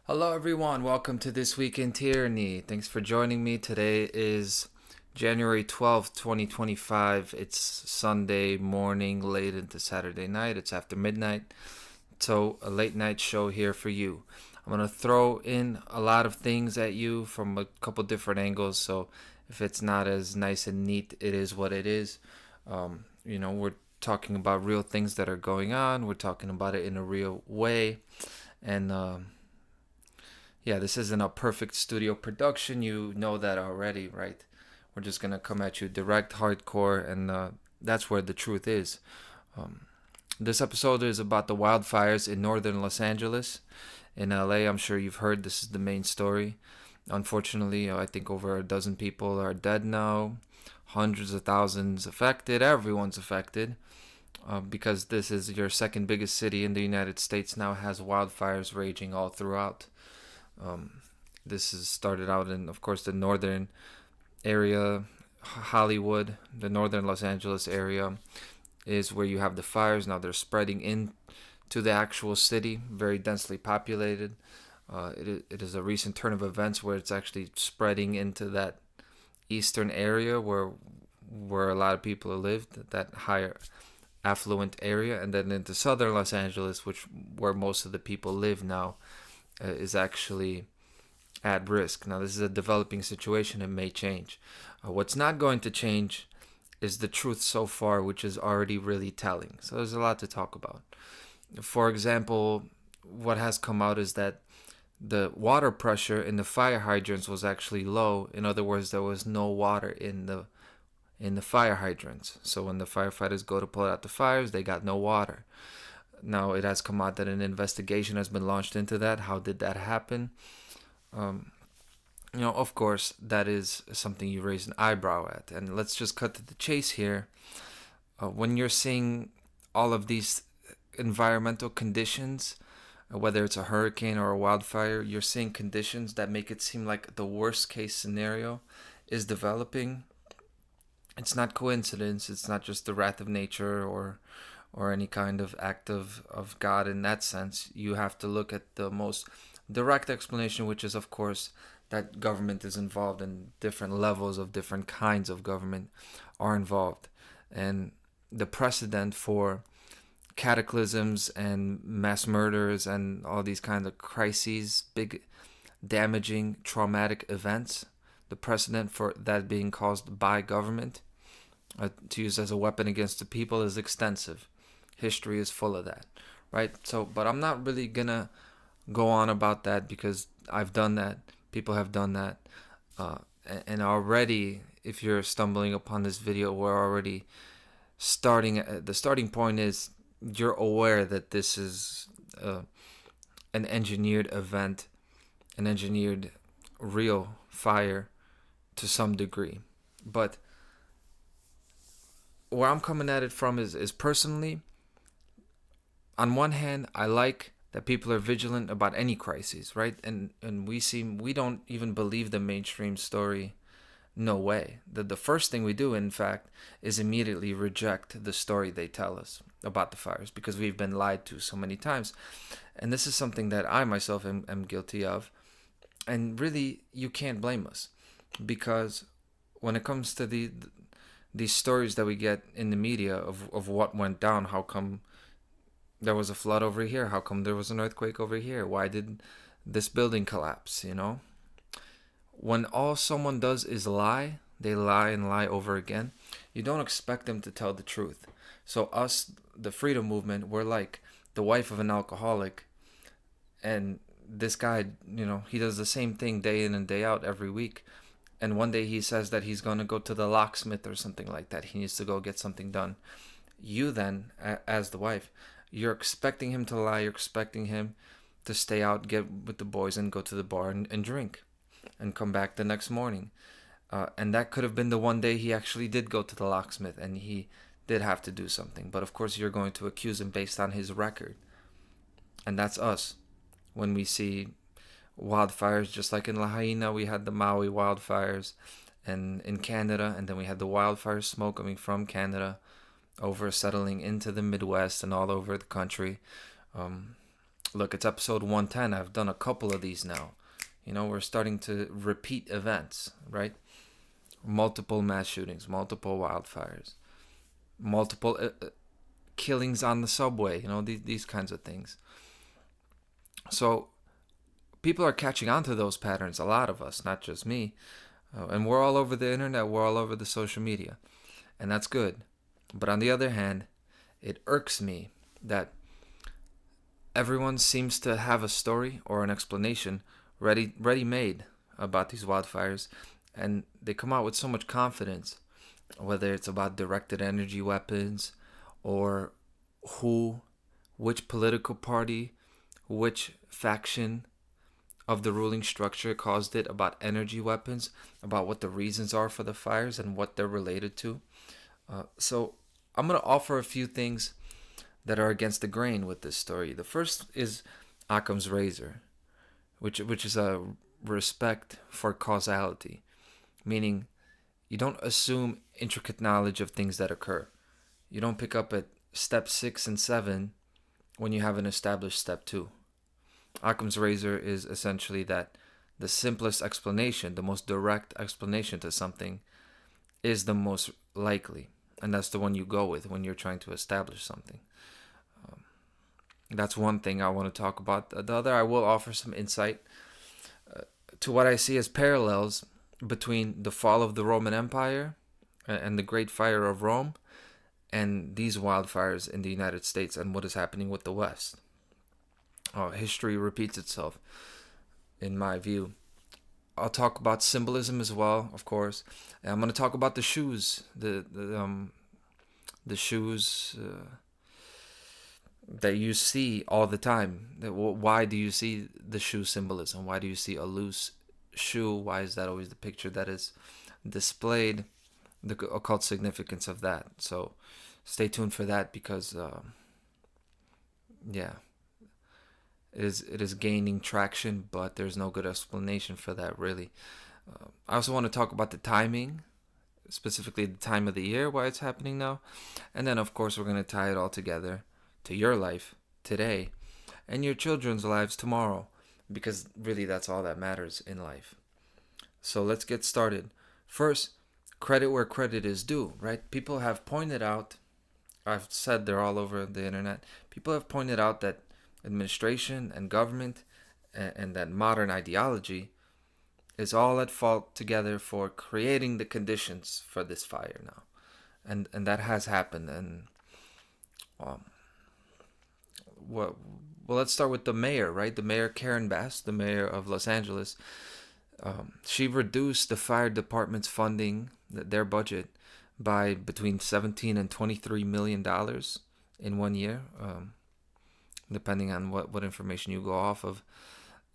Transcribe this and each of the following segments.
Hello, everyone. Welcome to This Week in Tyranny. Thanks for joining me. Today is January 12th, 2025. It's Sunday morning, late into Saturday night. It's after midnight. So, a late night show here for you. I'm going to throw in a lot of things at you from a couple different angles. So, if it's not as nice and neat, it is what it is. We're talking about real things that are going on, we're talking about it in a real way. And, yeah, this isn't a perfect studio production. You know that already, right? We're just going to come at you direct, hardcore, and that's where the truth is. This episode is about the wildfires in northern Los Angeles. In LA, I'm sure you've heard this is the main story. Unfortunately, I think over a dozen people are dead now. Hundreds of thousands affected. Everyone's affected. Because this is your second biggest city in the United States now has wildfires raging all throughout. This is started out in, of course, the northern area, Hollywood, the northern Los Angeles area is where you have the fires. Now they're spreading into the actual city, very densely populated. It is a recent turn of events where it's actually spreading into that eastern area where a lot of people lived, that higher affluent area, and then into southern Los Angeles, where most of the people live now, is actually at risk. Now, this is a developing situation. It may change. What's not going to change is the truth so far, which is already really telling. So there's a lot to talk about. For example, what has come out is that the water pressure in the fire hydrants was actually low. In other words, there was no water in the fire hydrants. So when the firefighters go to put out the fires, they got no water. Now, it has come out that an investigation has been launched into that. How did that happen? Of course, that is something you raise an eyebrow at. And let's just cut to the chase here. When you're seeing all of these environmental conditions, whether it's a hurricane or a wildfire, you're seeing conditions that make it seem like the worst case scenario is developing. It's not coincidence. It's not just the wrath of nature or any kind of act of God in that sense. You have to look at the most direct explanation, which is, of course, that government is involved and different levels of different kinds of government are involved. And the precedent for cataclysms and mass murders and all these kinds of crises, big, damaging, traumatic events, the precedent for that being caused by government to use as a weapon against the people is extensive. History is full of that, right? So, but I'm not really gonna go on about that because I've done that. People have done that, and already, if you're stumbling upon this video, we're already starting. The starting point is you're aware that this is an engineered event, an engineered real fire to some degree, but where I'm coming at it from is personally. On one hand, I like that people are vigilant about any crises, right? And we don't even believe the mainstream story. No way. The first thing we do, in fact, is immediately reject the story they tell us about the fires because we've been lied to so many times. And this is something that I myself am guilty of. And really, you can't blame us because when it comes to these stories that we get in the media of what went down, how come there was a flood over here? How come there was an earthquake over here? Why did this building collapse? When all someone does is lie, they lie and lie over again. You don't expect them to tell the truth. So us, the freedom movement, we're like the wife of an alcoholic. And this guy, he does the same thing day in and day out every week. And one day he says that he's going to go to the locksmith or something like that. He needs to go get something done. You then, as the wife, you're expecting him to lie. You're expecting him to stay out, get with the boys, and go to the bar and drink and come back the next morning. And that could have been the one day he actually did go to the locksmith and he did have to do something. But of course, you're going to accuse him based on his record. And that's us. When we see wildfires, just like in Lahaina, we had the Maui wildfires, and in Canada, and then we had the wildfire smoke coming from Canada over settling into the Midwest and all over the country. Look, it's episode 110. I've done a couple of these now. We're starting to repeat events, right? Multiple mass shootings, multiple wildfires, multiple killings on the subway, these kinds of things. So people are catching on to those patterns, a lot of us, not just me. And we're all over the internet, we're all over the social media. And that's good. But on the other hand, it irks me that everyone seems to have a story or an explanation ready made about these wildfires, and they come out with so much confidence, whether it's about directed energy weapons or which political party, which faction of the ruling structure caused it, about energy weapons, about what the reasons are for the fires and what they're related to. So I'm going to offer a few things that are against the grain with this story. The first is Occam's razor, which is a respect for causality, meaning you don't assume intricate knowledge of things that occur. You don't pick up at step 6 and 7 when you have an established step 2. Occam's razor is essentially that the simplest explanation, the most direct explanation to something, is the most likely, and that's the one you go with when you're trying to establish something. That's one thing I want to talk about. The other, I will offer some insight to what I see as parallels between the fall of the Roman Empire and the Great Fire of Rome and these wildfires in the United States and what is happening with the West. History repeats itself, in my view. I'll talk about symbolism as well, of course. And I'm going to talk about the shoes, the shoes that you see all the time. Why do you see the shoe symbolism? Why do you see a loose shoe? Why is that always the picture that is displayed? The occult significance of that. So stay tuned for that, because it is gaining traction, but there's no good explanation for that, really. I also want to talk about the timing, specifically the time of the year, why it's happening now. And then, of course, we're going to tie it all together to your life today and your children's lives tomorrow, because really that's all that matters in life. So let's get started. First, credit where credit is due, right? People have pointed out, I've said they're all over the internet, people have pointed out that administration and government and that modern ideology is all at fault together for creating the conditions for this fire now. And that has happened. And well, let's start with the mayor, right? The mayor, Karen Bass, the mayor of Los Angeles. She reduced the fire department's funding, their budget, by between 17 and 23 million dollars in 1 year, depending on what information you go off of.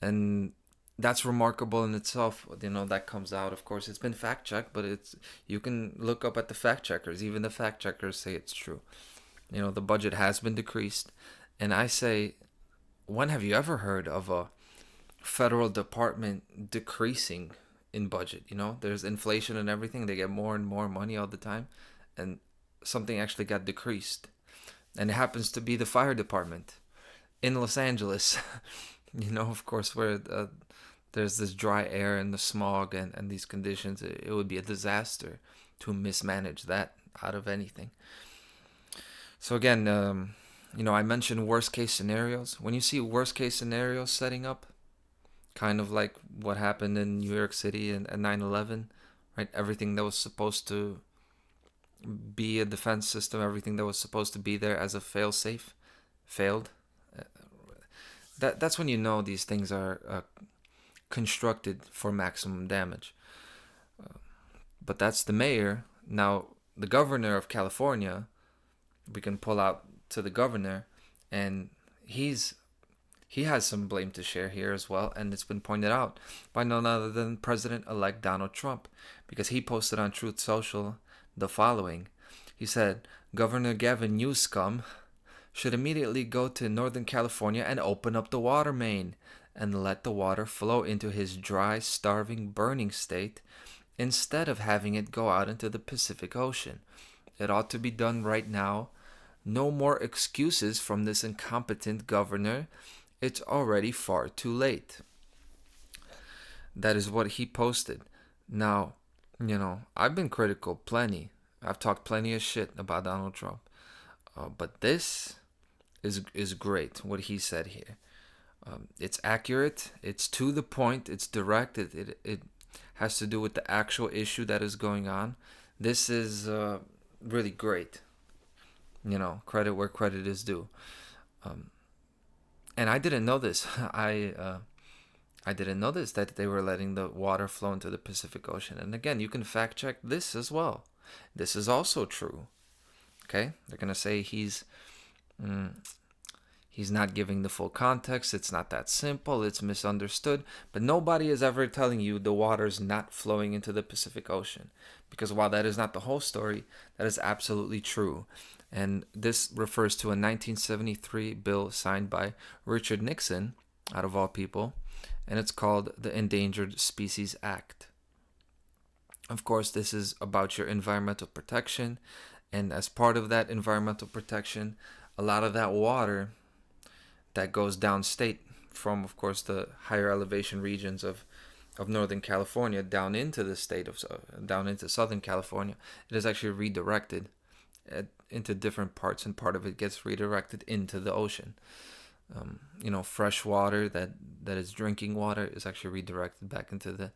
And that's remarkable in itself. That comes out, of course, it's been fact checked, but you can look up at the fact checkers. Even the fact checkers say it's true. The budget has been decreased. And I say, when have you ever heard of a federal department decreasing in budget? There's inflation and everything. They get more and more money all the time. And something actually got decreased. And it happens to be the fire department in Los Angeles. Of course, where there's this dry air and the smog and these conditions. It would be a disaster to mismanage that out of anything. So again, I mentioned worst case scenarios. When you see worst case scenarios setting up, kind of like what happened in New York City and 9/11, right? Everything that was supposed to be a defense system, everything that was supposed to be there as a fail-safe, failed. That's when you know these things are constructed for maximum damage. But that's the mayor. Now, the governor of California, we can pull out to the governor, and he has some blame to share here as well, and it's been pointed out by none other than President-elect Donald Trump, because he posted on Truth Social the following. He said, "Governor Gavin Newsom should immediately go to Northern California and open up the water main and let the water flow into his dry, starving, burning state instead of having it go out into the Pacific Ocean. It ought to be done right now. No more excuses from this incompetent governor. it's already far too late. That is what he posted. Now, I've been critical plenty. I've talked plenty of shit about Donald Trump. But this is great, what he said here. It's accurate, it's to the point, it's direct, it has to do with the actual issue that is going on. This is really great. Credit where credit is due. And I didn't know this. I didn't know this, that they were letting the water flow into the Pacific Ocean. And again, you can fact check this as well. This is also true. Okay? They're going to say he's not giving the full context. It's not that simple. It's misunderstood. But nobody is ever telling you the water's not flowing into the Pacific Ocean. Because while that is not the whole story, that is absolutely true. And this refers to a 1973 bill signed by Richard Nixon, out of all people, and it's called the Endangered Species Act. Of course, this is about your environmental protection, and as part of that environmental protection, a lot of that water that goes downstate from, of course, the higher elevation regions of Northern California down into the state of down into Southern California, it is actually redirected into different parts, and part of it gets redirected into the ocean. Fresh water that is drinking water is actually redirected back into the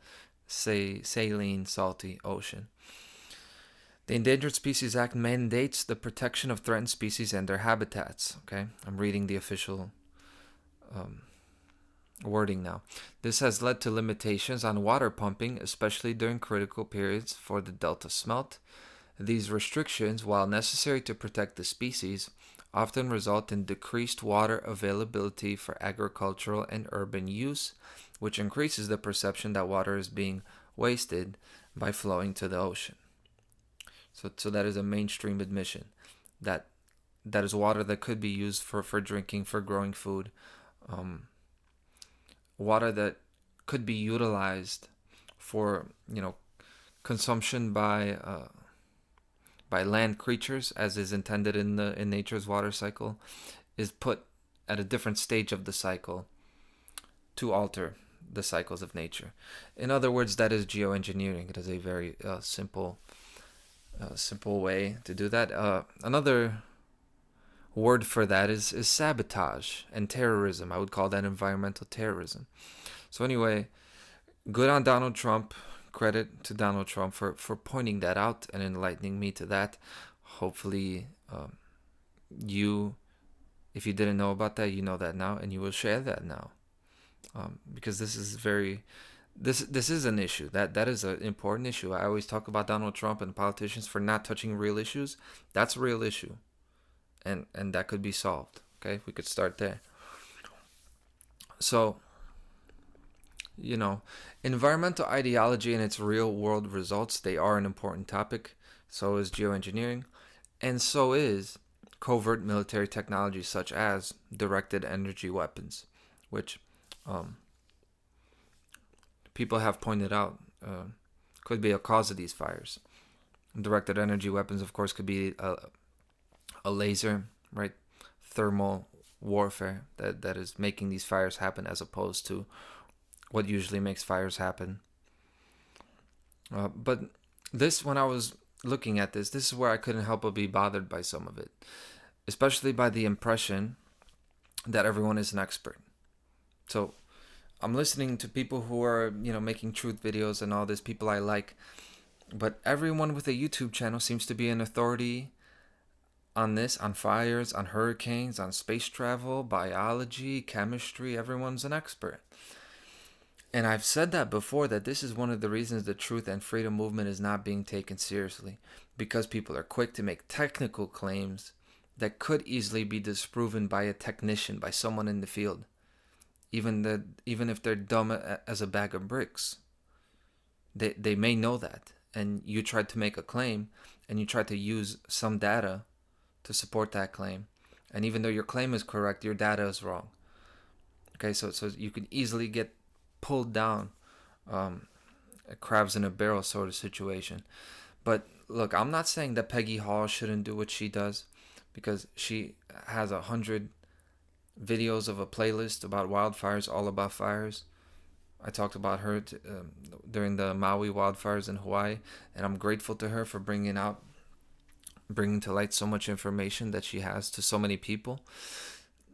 saline, salty ocean. The Endangered Species Act mandates the protection of threatened species and their habitats. Okay, I'm reading the official wording now. This has led to limitations on water pumping, especially during critical periods for the delta smelt. These restrictions, while necessary to protect the species, often result in decreased water availability for agricultural and urban use, which increases the perception that water is being wasted by flowing to the ocean. So that is a mainstream admission that is water that could be used for drinking, for growing food, water that could be utilized for consumption by land creatures, as is intended in nature's water cycle, is put at a different stage of the cycle to alter the cycles of nature. In other words, that is geoengineering. It is a very simple way to do that. Another word for that is sabotage and terrorism. I would call that environmental terrorism. So anyway, good on Donald Trump. Credit to Donald Trump for pointing that out and enlightening me to that. Hopefully, if you didn't know about that, you know that now, and you will share that now, because this is this is an issue that is an important issue. I always talk about Donald Trump and politicians for not touching real issues. That's a real issue, and that could be solved. Okay, we could start there. So, environmental ideology and its real world results, they are an important topic. So is geoengineering, and so is covert military technology such as directed energy weapons, which people have pointed out could be a cause of these fires. Directed energy weapons, of course, could be a laser, right? Thermal warfare that is making these fires happen, as opposed to what usually makes fires happen. But this, when I was looking at this is where I couldn't help but be bothered by some of it, especially by the impression that everyone is an expert. So I'm listening to people who are, making truth videos and all this, people I like, but everyone with a YouTube channel seems to be an authority on this, on fires, on hurricanes, on space travel, biology, chemistry. Everyone's an expert. And I've said that before, that this is one of the reasons the truth and freedom movement is not being taken seriously, because people are quick to make technical claims that could easily be disproven by a technician, by someone in the field, even if they're dumb as a bag of bricks. They may know that, and you try to make a claim, and you try to use some data to support that claim, and even though your claim is correct, your data is wrong. Okay, so you can easily get pulled down, crabs in a barrel sort of situation. But look, I'm not saying that Peggy Hall shouldn't do what she does, because she has 100 videos of a playlist about wildfires, all about fires. I talked about her during the Maui wildfires in Hawaii, and I'm grateful to her for bringing to light so much information that she has to so many people.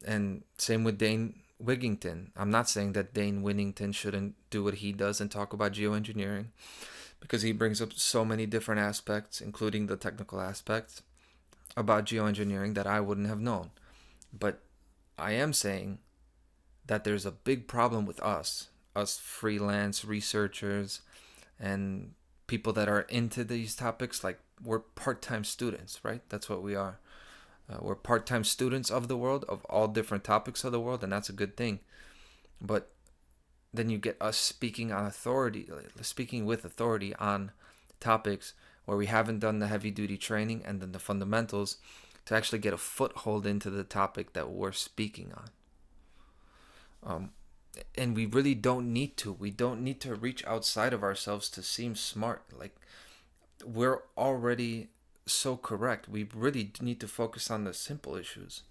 And same with Dane Wigington. I'm not saying that Dane Winnington shouldn't do what he does and talk about geoengineering, because he brings up so many different aspects, including the technical aspects about geoengineering that I wouldn't have known. But I am saying that there's a big problem with us freelance researchers and people that are into these topics. Like, we're part-time students, right? That's what we are. We're part-time students of the world, of all different topics of the world, and that's a good thing. But then you get us speaking with authority on topics where we haven't done the heavy-duty training and then the fundamentals to actually get a foothold into the topic that we're speaking on. And we really don't need to. We don't need to reach outside of ourselves to seem smart. Like, we're already so correct. We really need to focus on the simple issues,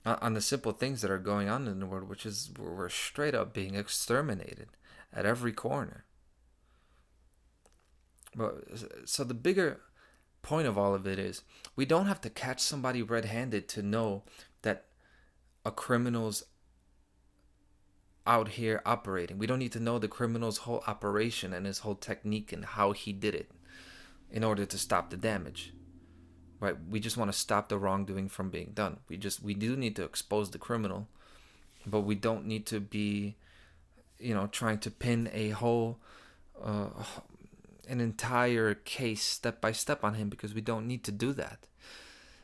on the simple things that are going on in the world, which is we're straight up being exterminated at every corner. So the bigger point of all of it is we don't have to catch somebody red-handed to know that a criminal's out here operating. We don't need to know the criminal's whole operation and his whole technique and how he did it in order to stop the damage, right? We just want to stop the wrongdoing from being done. We do need to expose the criminal, but we don't need to be, trying to pin a whole an entire case step by step on him, because we don't need to do that.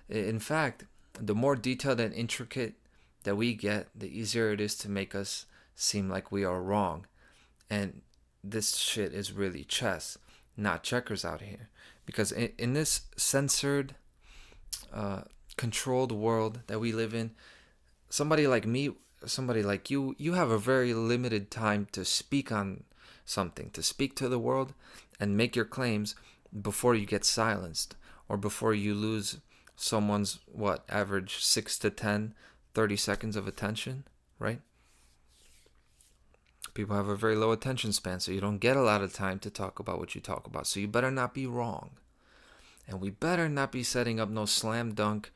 In fact, the more detailed and intricate that we get, the easier it is to make us seem like we are wrong. And this shit is really chess, not checkers out here. Because in this censored, controlled world that we live in, somebody like me, somebody like you have a very limited time to speak on something, to speak to the world and make your claims before you get silenced, or before you lose someone's, average 6 to 10, 30 seconds of attention, right? People have a very low attention span, so you don't get a lot of time to talk about what you talk about. So you better not be wrong. And we better not be setting up no slam dunk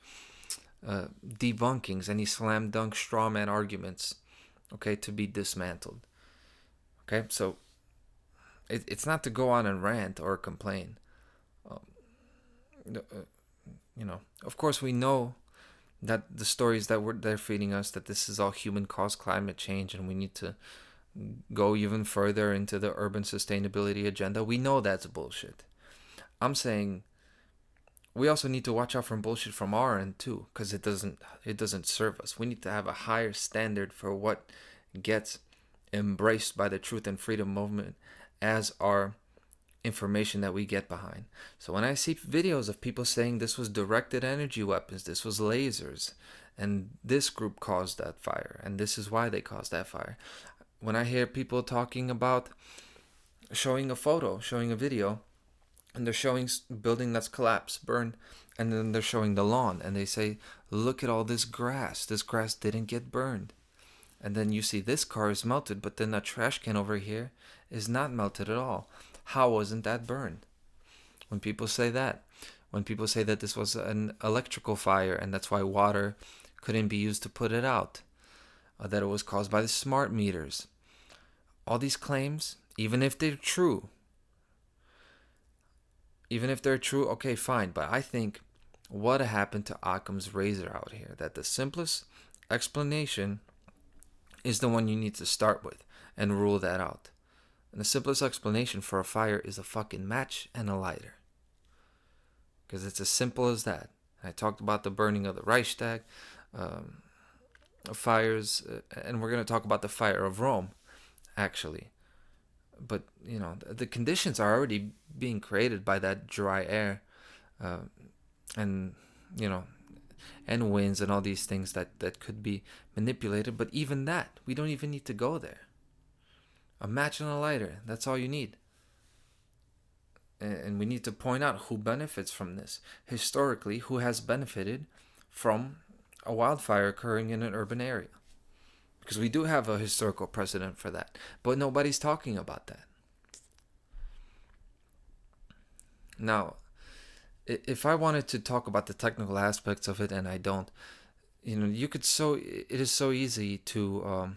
debunkings, any slam dunk straw man arguments, okay, to be dismantled. Okay, so it's not to go on and rant or complain. Of course we know that the stories that they're feeding us, that this is all human-caused climate change, and we need to go even further into the urban sustainability agenda. We know that's bullshit. I'm saying we also need to watch out for bullshit from our end too, because it doesn't serve us. We need to have a higher standard for what gets embraced by the truth and freedom movement as our information that we get behind. So when I see videos of people saying this was directed energy weapons, this was lasers, and this group caused that fire, and this is why they caused that fire. When I hear people talking about showing a photo, showing a video, and they're showing building that's collapsed, burned, and then they're showing the lawn, and they say, look at all this grass. This grass didn't get burned. And then you see this car is melted, but then that trash can over here is not melted at all. How wasn't that burned? When people say that, when people say that this was an electrical fire and that's why water couldn't be used to put it out, that it was caused by the smart meters. All these claims, even if they're true, okay, fine. But I think what happened to Occam's razor out here, that the simplest explanation is the one you need to start with and rule that out. And the simplest explanation for a fire is a fucking match and a lighter. Because it's as simple as that. I talked about the burning of the Reichstag, fires, and we're going to talk about the fire of Rome, actually. But, the conditions are already being created by that dry air, and winds and all these things that could be manipulated. But even that, we don't even need to go there. A match and a lighter, that's all you need. And we need to point out who benefits from this. Historically, who has benefited from a wildfire occurring in an urban area. Because we do have a historical precedent for that. But nobody's talking about that. Now, if I wanted to talk about the technical aspects of it, and I don't, it is so easy to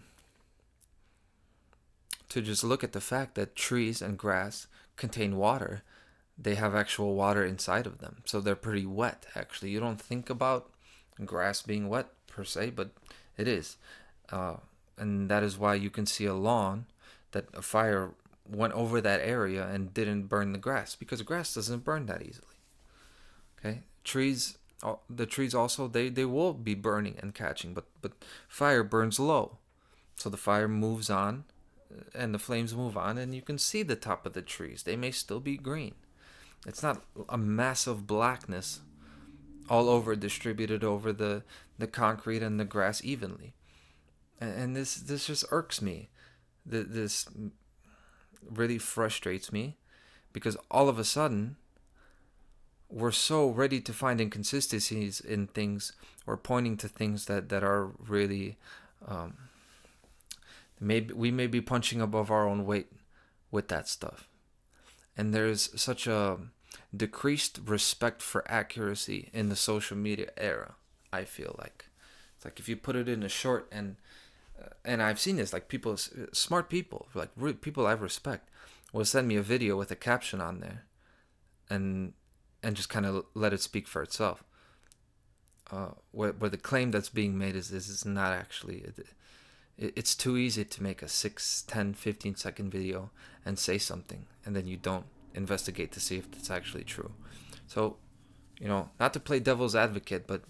just look at the fact that trees and grass contain water. They have actual water inside of them, so they're pretty wet. Actually, you don't think about grass being wet per se, but it is, and that is why you can see a lawn that a fire went over that area and didn't burn the grass, because grass doesn't burn that easily. Okay, the trees also, they will be burning and catching, but fire burns low, so the fire moves on, and the flames move on, and you can see the top of the trees. They may still be green. It's not a massive blackness all over, distributed over the concrete and the grass evenly. And this just irks me. This really frustrates me, because all of a sudden we're so ready to find inconsistencies in things, or pointing to things that are really maybe we may be punching above our own weight with that stuff. And there's such a decreased respect for accuracy in the social media era. I feel like it's like if you put it in a short, and I've seen this, like people, smart people, like people I respect, will send me a video with a caption on there, and just kind of let it speak for itself. Where the claim that's being made is not actually. It's too easy to make a 6, 10, 15 second video and say something, and then you don't investigate to see if it's actually true. So, not to play devil's advocate, but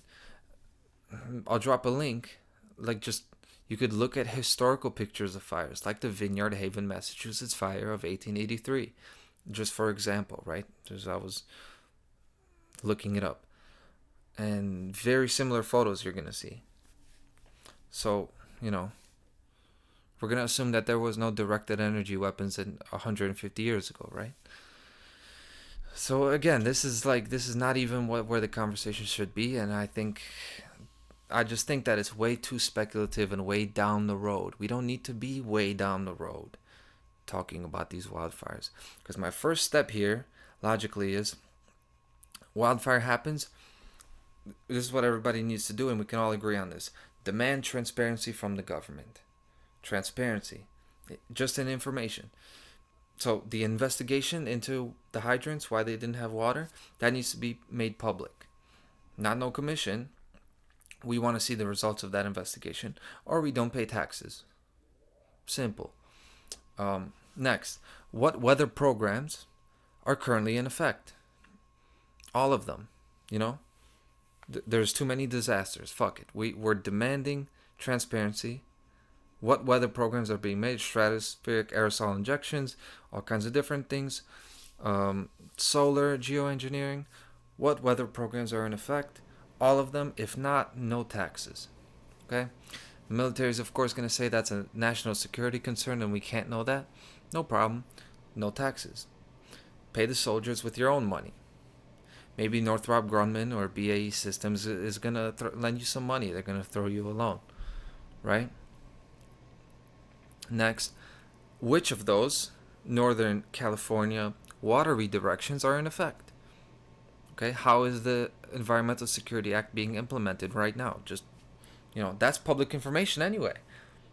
I'll drop a link. Like, just, you could look at historical pictures of fires, like the Vineyard, Haven, Massachusetts fire of 1883, just for example, right? Just, I was looking it up, and very similar photos you're gonna see. So, we're going to assume that there was no directed energy weapons in 150 years ago, right? So again, this is not even where the conversation should be, and I just think that it's way too speculative and way down the road. We don't need to be way down the road talking about these wildfires, because my first step here logically is, wildfire happens, this is what everybody needs to do, and we can all agree on this: demand transparency from the government. Transparency, just in information. So the investigation into the hydrants, why they didn't have water, that needs to be made public. Not no commission. We want to see the results of that investigation, or we don't pay taxes. Simple. Next, what weather programs are currently in effect? All of them. There's too many disasters. Fuck it. We're demanding transparency. What weather programs are being made? Stratospheric aerosol injections, all kinds of different things. Solar geoengineering. What weather programs are in effect? All of them. If not, no taxes. Okay? The military is, of course, going to say that's a national security concern and we can't know that. No problem. No taxes. Pay the soldiers with your own money. Maybe Northrop Grumman or BAE Systems is going to lend you some money. They're going to throw you a loan. Right? Next, which of those Northern California water redirections are in effect? Okay, how is the Environmental Security Act being implemented right now? Just, that's public information anyway.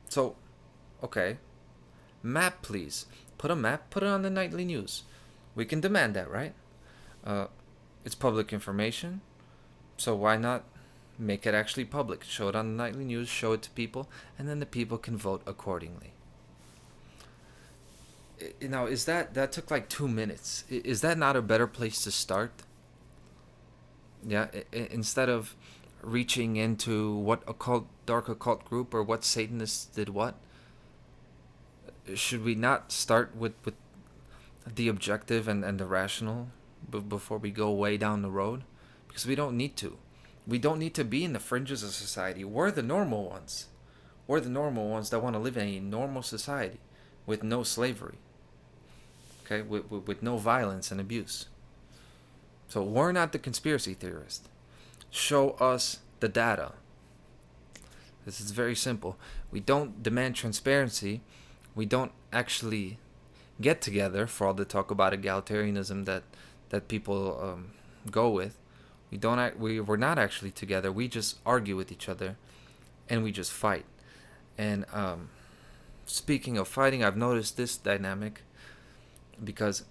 So, okay, map please. Put a map, put it on the nightly news. We can demand that, right? It's public information, so why not make it actually public? Show it on the nightly news, show it to people, and then the people can vote accordingly. Now, is that took like 2 minutes? Is that not a better place to start? Yeah, instead of reaching into what dark occult group or what Satanists did what, should we not start with the objective and the rational before we go way down the road? Because we don't need to. We don't need to be in the fringes of society. We're the normal ones. We're the normal ones that want to live in a normal society with no slavery. Okay, with no violence and abuse. So we're not the conspiracy theorist. Show us the data. This is very simple. We don't demand transparency. We don't actually get together for all the talk about egalitarianism that people go with. We're not actually together. We just argue with each other, and we just fight. And speaking of fighting, I've noticed this dynamic because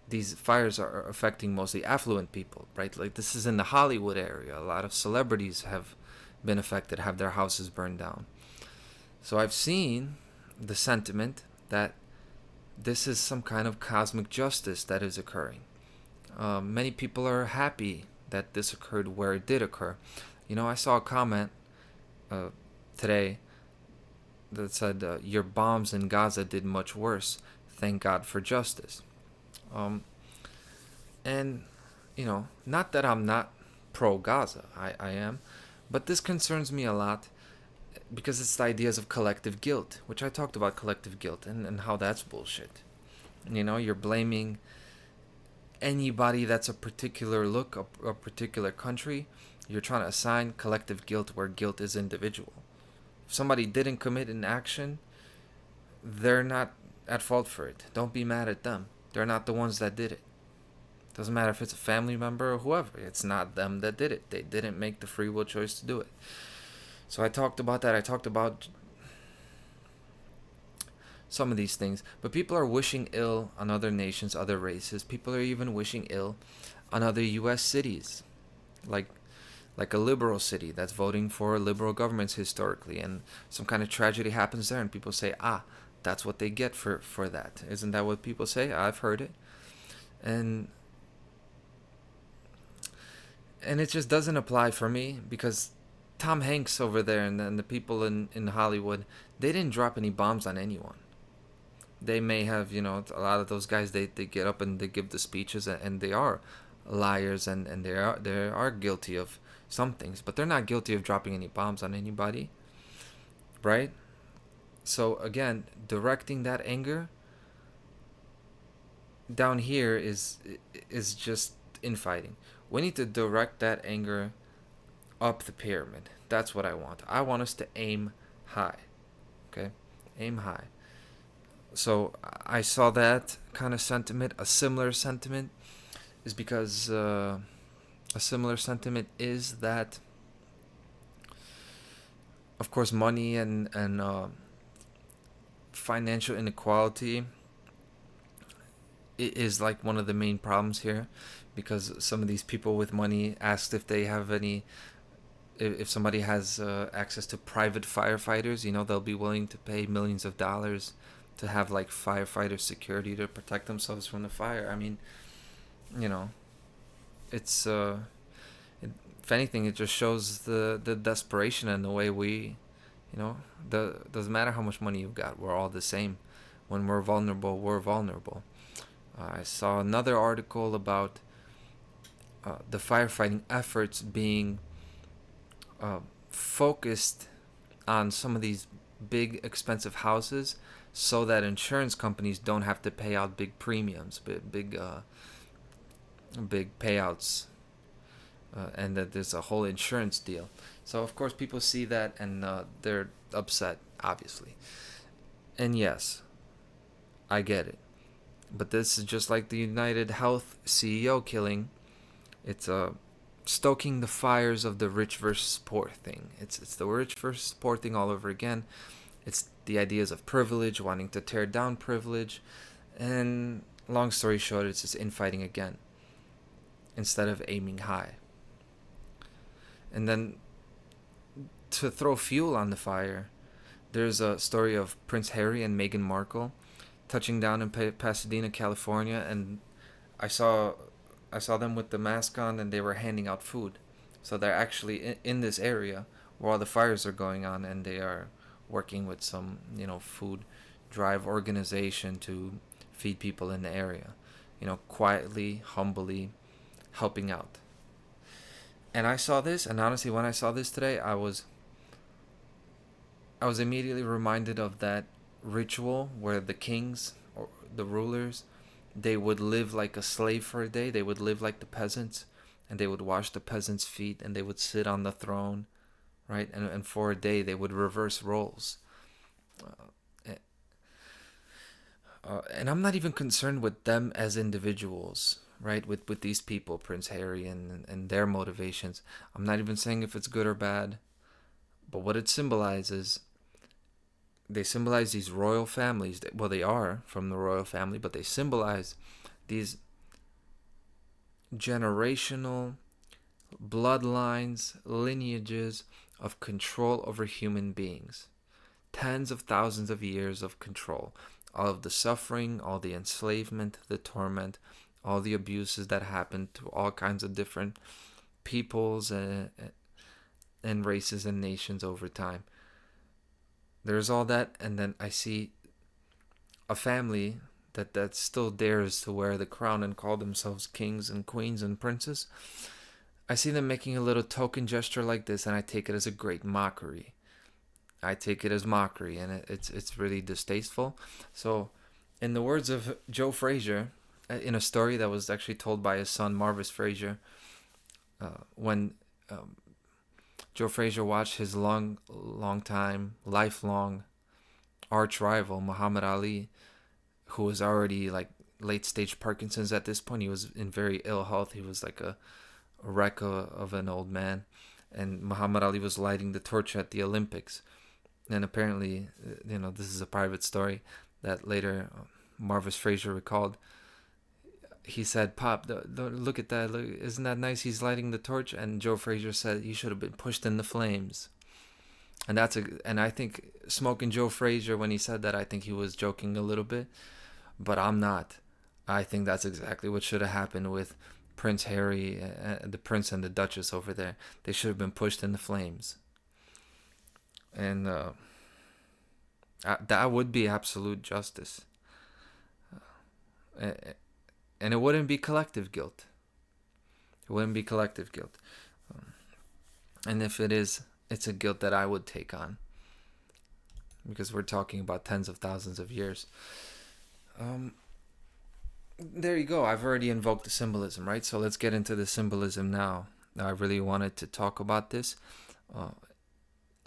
these fires are affecting mostly affluent people, right? Like this is in the Hollywood area. A lot of celebrities have been affected, have their houses burned down. So I've seen the sentiment that this is some kind of cosmic justice that is occurring. Many people are happy that this occurred where it did occur. I saw a comment today that said, your bombs in Gaza did much worse. Thank God for justice. And, not that I'm not pro-Gaza. I am. But this concerns me a lot because it's the ideas of collective guilt, which I talked about collective guilt and how that's bullshit. You're blaming anybody that's a particular look, a particular country. You're trying to assign collective guilt where guilt is individual. If somebody didn't commit an action, they're not at fault for it. Don't be mad at them. They're not the ones that did it. Doesn't matter if it's a family member or whoever. It's not them that did it. They didn't make the free will choice to do it. So I talked about that. I talked about some of these things. But people are wishing ill on other nations, other races. People are even wishing ill on other U.S. cities. Like a liberal city that's voting for liberal governments historically. And some kind of tragedy happens there. And people say, that's what they get for that. Isn't that what people say? I've heard it. And it just doesn't apply for me because Tom Hanks over there and the people in Hollywood, they didn't drop any bombs on anyone. They may have, a lot of those guys, they get up and they give the speeches and they are liars and they are guilty of some things, but they're not guilty of dropping any bombs on anybody, right? So again, directing that anger down here is just infighting. We need to direct that anger up the pyramid. That's what I want. I want us to aim high. Okay? Aim high. So I saw that kind of sentiment. A similar sentiment is because that of course money and financial inequality is like one of the main problems here, because some of these people with money asked if they have if somebody has access to private firefighters, they'll be willing to pay millions of dollars to have like firefighter security to protect themselves from the fire. I mean, it's if anything, it just shows the desperation and the way we, doesn't matter how much money you've got, we're all the same. When we're vulnerable, we're vulnerable. I saw another article about the firefighting efforts being focused on some of these big expensive houses so that insurance companies don't have to pay out big premiums, big payouts, and that there's a whole insurance deal. So of course people see that and they're upset, obviously. And yes, I get it. But this is just like the United Health CEO killing. It's stoking the fires of the rich versus poor thing. It's the rich versus poor thing all over again. It's the ideas of privilege, wanting to tear down privilege. And long story short, it's just infighting again instead of aiming high. And then to throw fuel on the fire, there's a story of Prince Harry and Meghan Markle touching down in Pasadena, California, and I saw them with the mask on and they were handing out food. So they're actually in this area where all the fires are going on, and they are working with some, food drive organization to feed people in the area, quietly, humbly helping out. And I saw this, and honestly, when I saw this today, I was immediately reminded of that ritual where the kings or the rulers, they would live like a slave for a day. They would live like the peasants, and they would wash the peasants' feet, and they would sit on the throne right? And for a day they would reverse roles. And I'm not even concerned with them as individuals, right? With these people, Prince Harry and their motivations. I'm not even saying if it's good or bad, but what it symbolizes, they symbolize these royal families. Well, they are from the royal family, but they symbolize these generational bloodlines, lineages of control over human beings. Tens of thousands of years of control. All of the suffering, all the enslavement, the torment, all the abuses that happened to all kinds of different peoples and races and nations over time. There's all that, and then I see a family that still dares to wear the crown and call themselves kings and queens and princes. I see them making a little token gesture like this, and I take it as a great mockery. I take it as mockery, and it's really distasteful. So, in the words of Joe Frazier, in a story that was actually told by his son Marvis Frazier, when Joe Frazier watched his lifelong arch rival Muhammad Ali, who was already like late stage Parkinson's at this point. He was in very ill health. He was like a wreck of an old man, and Muhammad Ali was lighting the torch at the Olympics. And apparently, this is a private story that later Marvis Frazier recalled. He said, "Pop, look at that. Look, isn't that nice? He's lighting the torch." And Joe Frazier said he should have been pushed in the flames. And I think smoking Joe Frazier, when he said that, I think he was joking a little bit, but I'm not. I think that's exactly what should have happened with Prince Harry, the Prince and the Duchess over there. They should have been pushed in the flames. And that would be absolute justice. And it wouldn't be collective guilt. It wouldn't be collective guilt. And if it is, it's a guilt that I would take on. Because we're talking about tens of thousands of years. There you go. I've already invoked the symbolism, right? So let's get into the symbolism now. I really wanted to talk about this.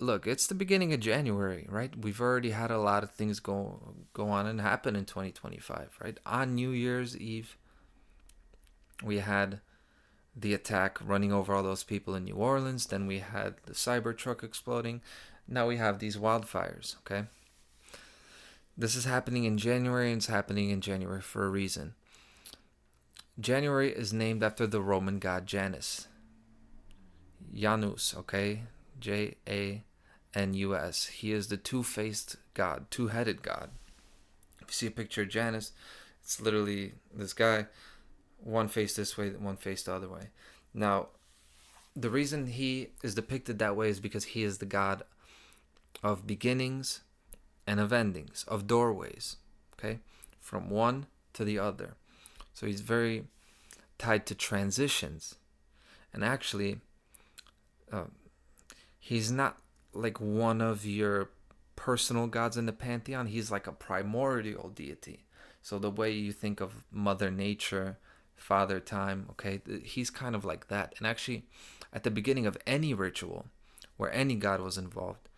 Look, it's the beginning of January, right? We've already had a lot of things go on and happen in 2025, right? On New Year's Eve, we had the attack running over all those people in New Orleans. Then we had the Cybertruck exploding. Now we have these wildfires, okay? This is happening in January, and it's happening in January for a reason. January is named after the Roman god Janus. Janus, okay? Janus. He is the two-faced god, two-headed god. If you see a picture of Janus, it's literally this guy, one face this way, one face the other way. Now, the reason he is depicted that way is because he is the god of beginnings and of endings, of doorways, okay? From one to the other. So he's very tied to transitions. And actually, he's not like one of your personal gods in the pantheon. He's like a primordial deity. So the way you think of Mother Nature, Father Time, okay, he's kind of like that. And actually, at the beginning of any ritual where any god was involved,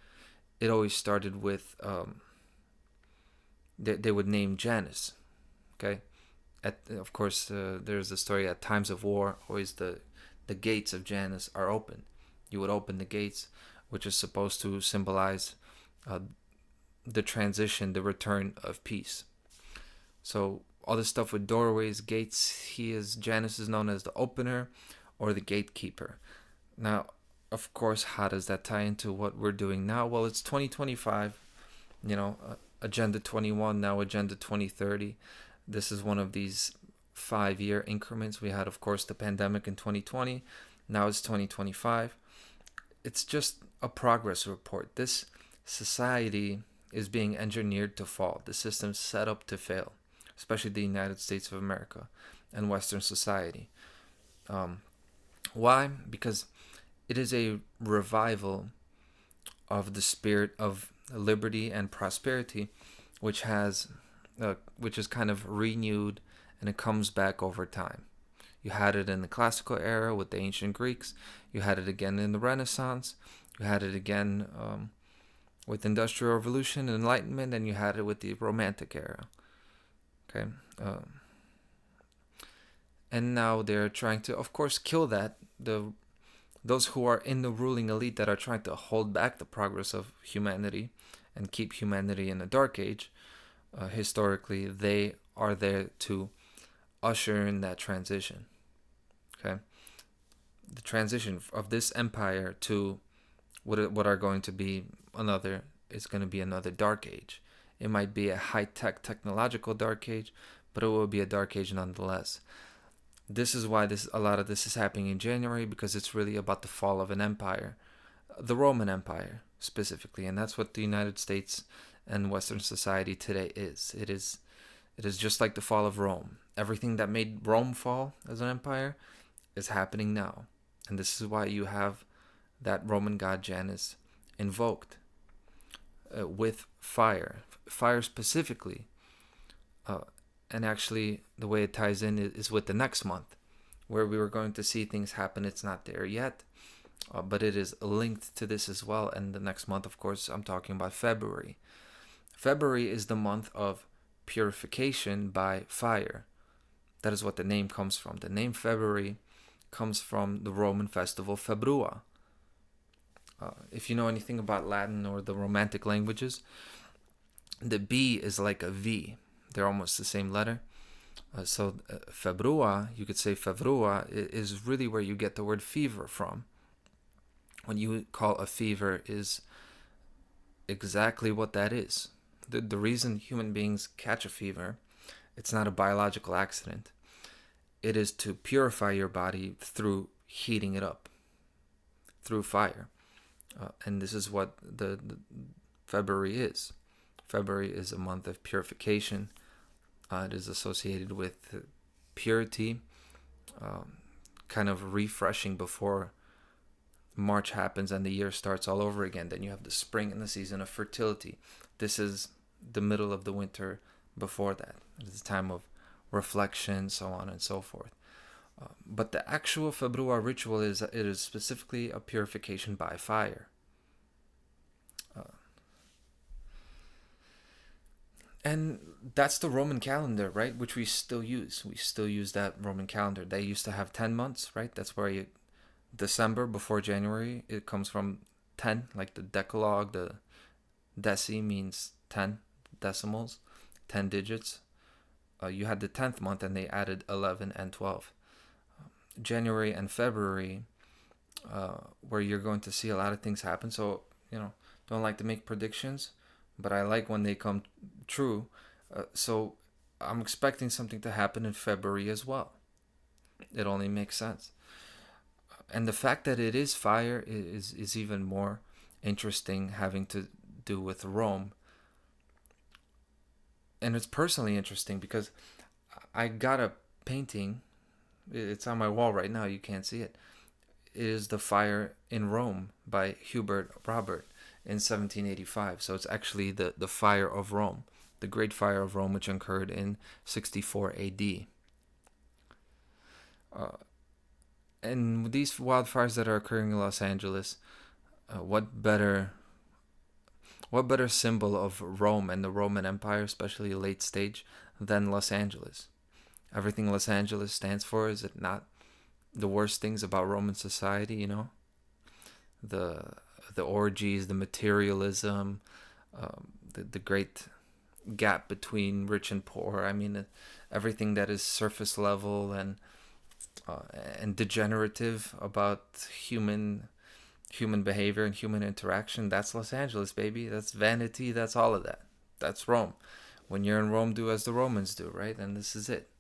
it always started with they would name Janus, okay. Of course, there's the story at times of war. Always the gates of Janus are open. You would open the gates, which is supposed to symbolize the transition, the return of peace. So all this stuff with doorways, gates, Janus is known as the opener or the gatekeeper. Now, of course, how does that tie into what we're doing now? Well, it's 2025, Agenda 21, now Agenda 2030. This is one of these 5-year increments. We had, of course, the pandemic in 2020. Now it's 2025. It's just a progress report. This society is being engineered to fall. The system's set up to fail, especially the United States of America and Western society. Why? Because it is a revival of the spirit of liberty and prosperity, which is kind of renewed, and it comes back over time. You had it in the classical era with the ancient Greeks. You had it again in the Renaissance. You had it again with Industrial Revolution and Enlightenment, and you had it with the Romantic era. Okay, and now they're trying to, of course, kill that. Those who are in the ruling elite that are trying to hold back the progress of humanity and keep humanity in a dark age, historically, they are there to usher in that transition. Okay, the transition of this empire to what are going to be another is going to be another dark age. It might be a high-tech technological dark age, but it will be a dark age nonetheless. This is why a lot of this is happening in January, because it's really about the fall of an empire, the Roman Empire specifically, and that's what the United States and Western society today is. It is just like the fall of Rome. Everything that made Rome fall as an empire is happening now, and this is why you have that Roman god Janus invoked with fire specifically. And actually, the way it ties in is with the next month, where we were going to see things happen. It's not there yet, but it is linked to this as well. And the next month, of course, I'm talking about February. February is the month of purification by fire. That is what the name comes from. The name February comes from the Roman festival Februa. If you know anything about Latin or the Romantic languages, the B is like a V. They're almost the same letter. So Februa, you could say Februa, is really where you get the word fever from. What you call a fever is exactly what that is. The reason human beings catch a fever, it's not a biological accident. It is to purify your body through heating it up, through fire. And this is what the February is. February is a month of purification. It is associated with purity, kind of refreshing before March happens and the year starts all over again. Then you have the spring and the season of fertility. This is the middle of the winter before that. It is a time of reflection, so on and so forth. But the actual Februa ritual is specifically a purification by fire. And that's the Roman calendar, right? Which we still use. We still use that Roman calendar. They used to have 10 months, right? That's where December before January, it comes from 10, like the Decalogue. The deci means 10 decimals, 10 digits. You had the 10th month and they added 11 and 12. January and February, where you're going to see a lot of things happen. So, don't like to make predictions, but I like when they come true. So I'm expecting something to happen in February as well. It only makes sense. And the fact that it is fire is even more interesting, having to do with Rome. And it's personally interesting because I got a painting. It's on my wall right now. You can't see it. It is The Fire in Rome by Hubert Robert in 1785. So it's actually the fire of Rome, the Great Fire of Rome, which occurred in 64 AD. And these wildfires that are occurring in Los Angeles, what better symbol of Rome and the Roman Empire, especially late stage, than Los Angeles? Everything Los Angeles stands for, is it not the worst things about Roman society, The orgies, the materialism, the great gap between rich and poor. I mean, everything that is surface level and degenerative about human behavior and human interaction. That's Los Angeles, baby. That's vanity. That's all of that. That's Rome. When you're in Rome, do as the Romans do, right? And this is it.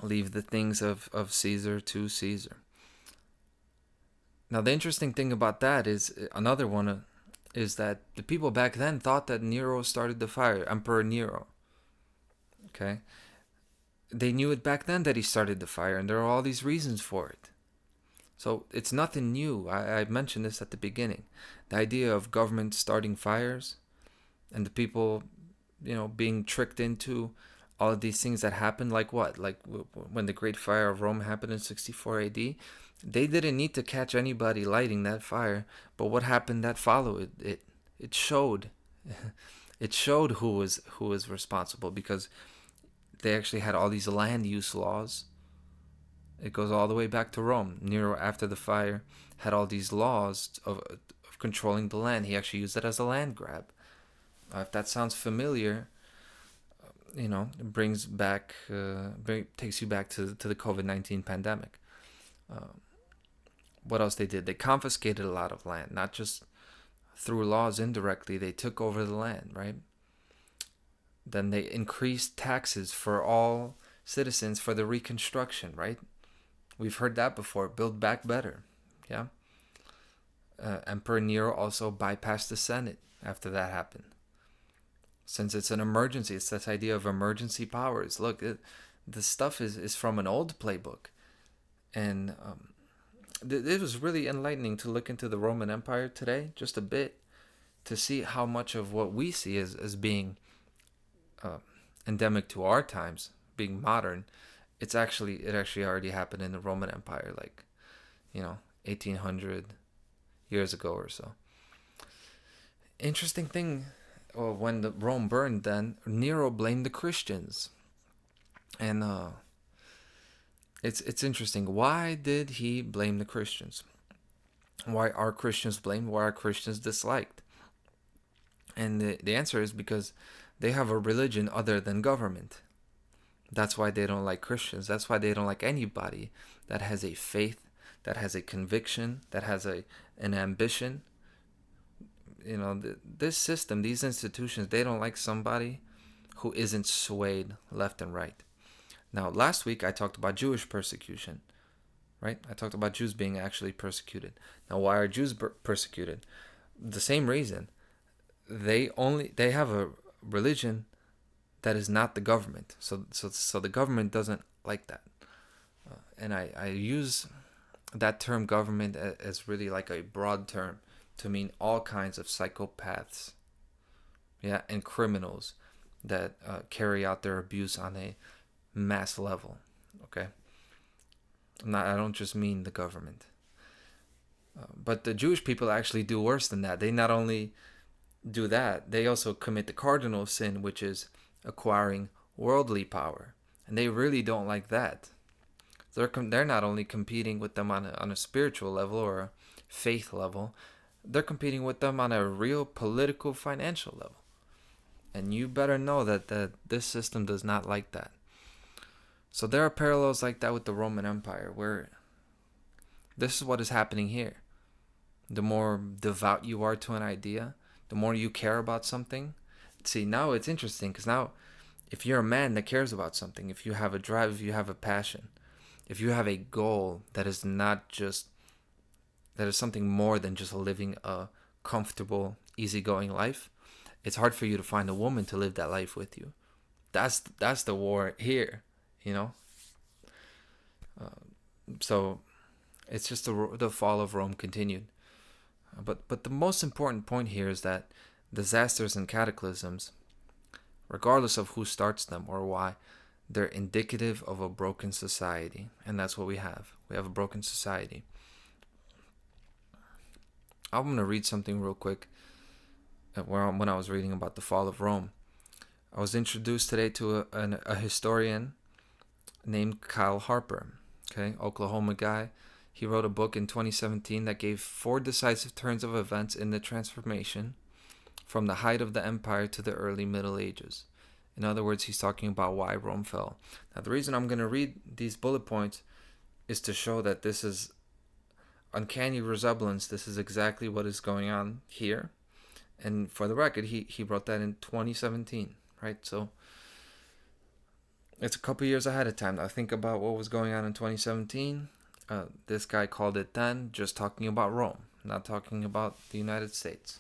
Leave the things of Caesar to Caesar. Now, the interesting thing about that is, another one is that the people back then thought that Nero started the fire, Emperor Nero. Okay? They knew it back then that he started the fire, and there are all these reasons for it. So it's nothing new. I mentioned this at the beginning. The idea of government starting fires and the people, being tricked into all of these things that happened, like what? Like when the Great Fire of Rome happened in 64 AD, They didn't need to catch anybody lighting that fire, but what happened that followed it showed it showed who was responsible, because they actually had all these land use laws. It goes all the way back to Rome. Nero, after the fire, had all these laws of controlling the land. He actually used it as a land grab. If that sounds familiar, it brings back, takes you back to the COVID-19 pandemic. What else they did? They confiscated a lot of land, not just through laws indirectly. They took over the land, right? Then they increased taxes for all citizens for the reconstruction, right? We've heard that before. Build back better. Yeah. Emperor Nero also bypassed the Senate after that happened. Since it's an emergency, it's this idea of emergency powers. Look, the stuff is from an old playbook. And it was really enlightening to look into the Roman Empire today, just a bit, to see how much of what we see as being endemic to our times, being modern, it actually already happened in the Roman Empire, 1800 years ago or so. Interesting thing, when the Rome burned, then Nero blamed the Christians, and it's interesting. Why did he blame the Christians? Why are Christians blamed? Why are Christians disliked? And the answer is because they have a religion other than government. That's why they don't like Christians. That's why they don't like anybody that has a faith, that has a conviction, that has an ambition. This system, these institutions, they don't like somebody who isn't swayed left and right. Now, last week I talked about Jewish persecution, right? I talked about Jews being actually persecuted. Now, why are Jews persecuted? The same reason. They have a religion that is not the government. So the government doesn't like that. And I use that term government as really like a broad term to mean all kinds of psychopaths, yeah, and criminals that carry out their abuse on a mass level. Okay, I don't just mean the government, but the Jewish people actually do worse than that. They not only do that, they also commit the cardinal sin, which is acquiring worldly power, and they really don't like that. They're not only competing with them on a spiritual level or a faith level, they're competing with them on a real political, financial level. And you better know that this system does not like that. So there are parallels like that with the Roman Empire, where this is what is happening here. The more devout you are to an idea, the more you care about something. See, now it's interesting, because now if you're a man that cares about something, if you have a drive, if you have a passion, if you have a goal that is something more than just living a comfortable, easygoing life, it's hard for you to find a woman to live that life with you. That's the war here, So it's just the fall of Rome continued. But the most important point here is that disasters and cataclysms, regardless of who starts them or why, they're indicative of a broken society. And that's what we have. We have a broken society. I'm going to read something real quick. When I was reading about the fall of Rome, I was introduced today to a historian named Kyle Harper. Okay, Oklahoma guy. He wrote a book in 2017 that gave 4 decisive turns of events in the transformation from the height of the empire to the early Middle Ages. In other words, he's talking about why Rome fell. Now, the reason I'm going to read these bullet points is to show that this is uncanny resemblance. This is exactly what is going on here. And for the record, he wrote that in 2017, right? So it's a couple years ahead of time. Now think about what was going on in 2017. This guy called it then just talking about Rome, not talking about the United States.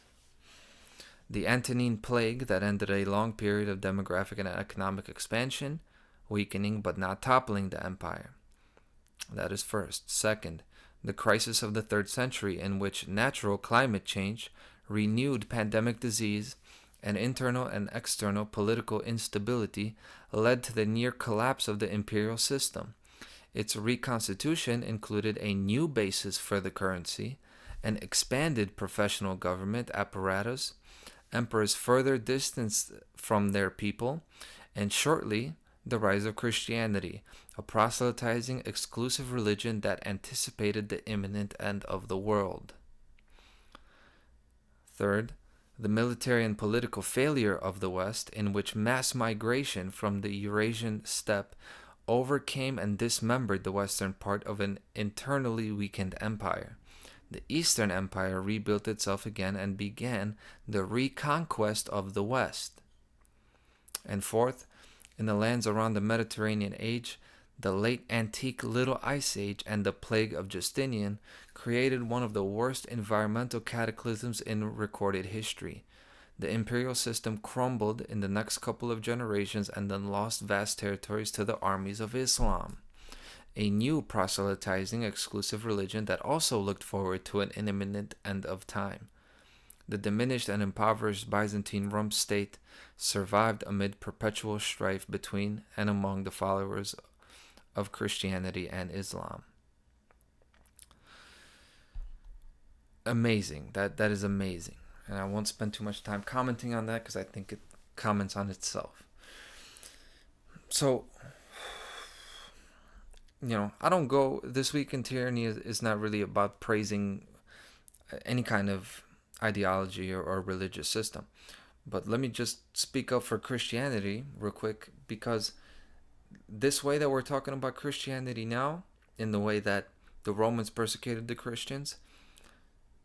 The Antonine Plague that ended a long period of demographic and economic expansion, weakening but not toppling the empire. That is first. Second, the crisis of the 3rd century, in which natural climate change, renewed pandemic disease, and internal and external political instability led to the near collapse of the imperial system. Its reconstitution included a new basis for the currency, an expanded professional government apparatus, emperors further distanced from their people, and shortly, the rise of Christianity, a proselytizing exclusive religion that anticipated the imminent end of the world. Third, the military and political failure of the West, in which mass migration from the Eurasian steppe overcame and dismembered the western part of an internally weakened empire. The Eastern Empire rebuilt itself again and began the reconquest of the West. And fourth, in the lands around the Mediterranean Age, the late antique Little Ice Age and the plague of Justinian created one of the worst environmental cataclysms in recorded history. The imperial system crumbled in the next couple of generations and then lost vast territories to the armies of Islam, a new proselytizing exclusive religion that also looked forward to an imminent end of time. The diminished and impoverished Byzantine Rome state survived amid perpetual strife between and among the followers of Christianity and Islam. Amazing. That is amazing. And I won't spend too much time commenting on that because I think it comments on itself. So, I don't go, This Week in Tyranny is not really about praising any kind of ideology or religious system. But let me just speak up for Christianity real quick, because this way that we're talking about Christianity now, in the way that the Romans persecuted the Christians,